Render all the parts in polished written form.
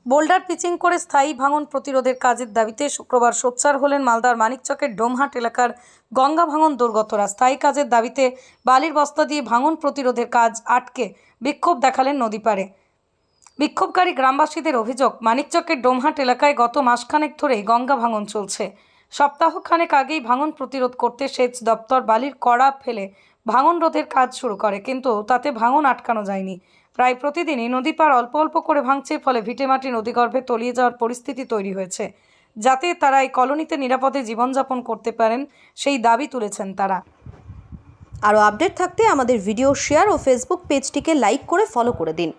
Boulder pitching করে স্থায়ী ভাঙন প্রতিরোধের কাজের দাবিতে শুক্রবার সোচ্চার হলেন মালদার মানিকচকের ডোমহাট এলাকার গঙ্গা ভাঙন দুর্গতরা। স্থায়ী কাজের দাবিতে বালির বস্তা দিয়ে ভাঙন প্রতিরোধের কাজ আটকে বিক্ষোভ দেখালেন নদীপাড়ে। বিক্ষোভকারী গ্রামবাসীদের অভিযোগ, মানিকচকের ডোমহাট এলাকায় গত মাসখানেক ধরেই গঙ্গা ভাঙন চলছে। সপ্তাহখানেক আগেই ভাঙন প্রতিরোধ করতে সেচ দপ্তর বালির কড়া ফেলে ভাঙন রোধের কাজ শুরু করে, কিন্তু তাতে ভাঙন আটকানো যায়নি। প্রায় প্রতিদিনই নদী পার অল্প অল্প করে ভাঙছে, ফলে ভিটেমাটি নদীগর্ভে তলিয়ে যাওয়ার পরিস্থিতি তৈরি হয়েছে। যাতে তারা এই কলোনিতে নিরাপদে জীবনযাপন করতে পারেন সেই দাবি তুলেছেন তারা। আরও আপডেট থাকতে আমাদের ভিডিও শেয়ার ও ফেসবুক পেজটিকে লাইক করে ফলো করে দিন।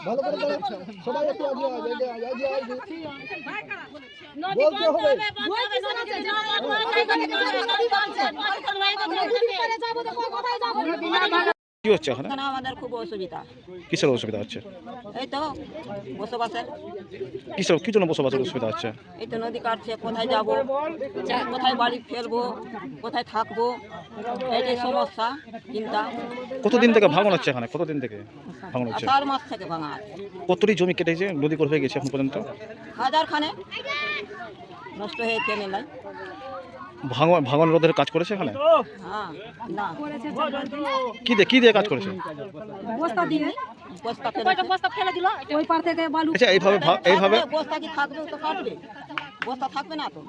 ভালো করে সবাই একটু কি হচ্ছে এখন? আমাদের খুব অসুবিধা। কিসের অসুবিধা হচ্ছে? এই তো বসবাসের। কি জন্য বসবাসের অসুবিধা হচ্ছে? এই তো নদী কাটছে, কোথায় যাব, কোথায় বাড়ি ফেলবো, কোথায় থাকবো, এটাই সমস্যা, চিন্তা। কতদিন থেকে ভাঙন হচ্ছে এখানে? কতদিন থেকে ভাঙন হচ্ছে? 4 মাস থেকে ভাঙা আছে। কতটি জমি কেটেছে, নদী গর্ভে গেছে এখন পর্যন্ত? 1000 খানে নষ্ট হয়েছে মেলায়। ভাঙন রোধের কাজ করেছে এখানে? হ্যাঁ, না কি দিয়ে কাজ করেছে? বস্তা দিয়ে, বস্তা ফেলে দিল ওই পার থেকে বালু। আচ্ছা, এইভাবে বস্তা কি থাকবে? তো কাটবে, বস্তা থাকবে না তো।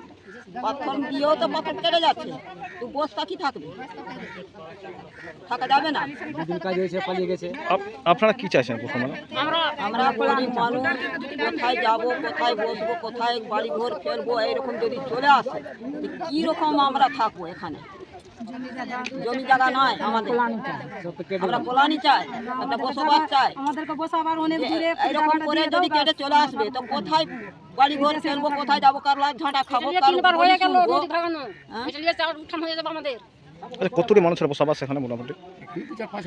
পাথর দিয়েও তো পাথর কেটে যাচ্ছে, তো বস্তা কি থাকবে? থাকা যাবে না। আপনারা কি চাইছেন বর্তমানে? আমরা গরিব মানুষ, কোথায় যাব, কোথায় বসবো, কোথায় বাড়ি ঘর ফেলবো, এইরকম যদি চলে আসে কি রকম আমরা থাকবো এখানে? জমি জায়গা নয় আমাদের, আমরা কলোনি চাই, একটা বসবাস চাই। আমাদেরকে বসাবার অনেক দূরে, এরকম করে যদি কেটে চলে আসবে তো কোথায় বাড়ি ঘর ফেলবো, কোথায় যাবো, কারলা ঝাঁটা খাবো, কতটি মানুষের বসবাস এখানে মোটামুটি? 4-5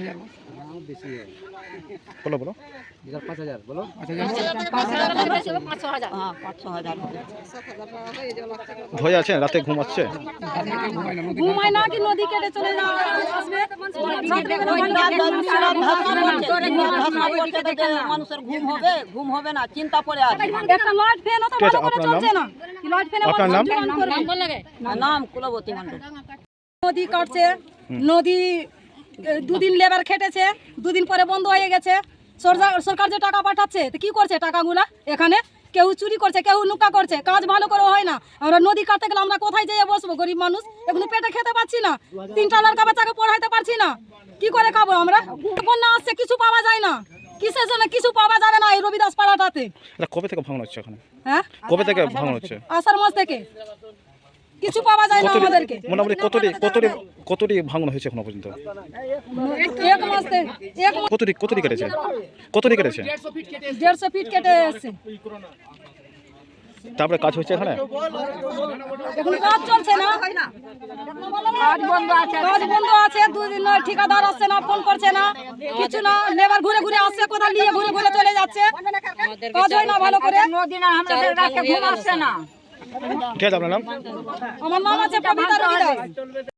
বলো বলো। 5,000 বলো। 5,000 ভয় আছে? রাতে ঘুম আসছে? ঘুমায় না কি নদী কেটে চলে আসবে? মানুষের ঘুম হবে না, চিন্তা পড়ে আছে। একটা লাইট ফ্যানও তো ভালো করে চলছে না। কি লাইট ফ্যান? আপনার নাম? নাম কুলবতী মণ্ডল। নদী কাটছে, নদী 2 দিন লেবার খেটেছে, 2 দিন পরে বন্ধ হয়ে গেছে। সরকার যে টাকা পাঠাচ্ছে তো কি করছে টাকাগুলা? এখানে কেউ চুরি করছে, কেউ লুকা করছে, কাজ ভালো করে হয় না। আমরা নদী কাটতে গেলে আমরা কোথায় যেয়ে বসবো? গরিব মানুষ, এখন পেটে খেতে পাচ্ছি না, 3টা লড়কা বাচ্চাকে পড়াইতে পারছি না, কি করে খাবো আমরা? বন্যা আসছে, কিছু পাওয়া যায় না। কিসের জন্য কিছু পাওয়া যাবে না এই রবিদাস পাড়াটাতে? কবে থেকে ভাঙন হচ্ছে এখানে? হ্যাঁ, কবে থেকে ভাঙন হচ্ছে? আষাঢ় মাস থেকে কিছু পাওয়া যায় না আমাদেরকে। মোটামুটি কতটি ভাঙন হয়েছে এখনো পর্যন্ত? 1 মাস থেকে কতটি কেটেছে? 150 ফিট কেটে এসছে। তারপরে কাজ হচ্ছে এখানে? এখন কাজ চলছে না, কাজ বন্ধ আছে। 2 দিন ঠিকাদার আসছে না, ফোন করছে না, কিছু না। লেবার ঘুরে ঘুরে আসছে, কোথাও নিয়ে ঘুরে ঘুরে চলে যাচ্ছে, কাজ হয় না ভালো করে। ঘুম আসছে না। ঠিক আছে, আপনার নাম? আমার নাম আছে পবিত্রা রবিদাস।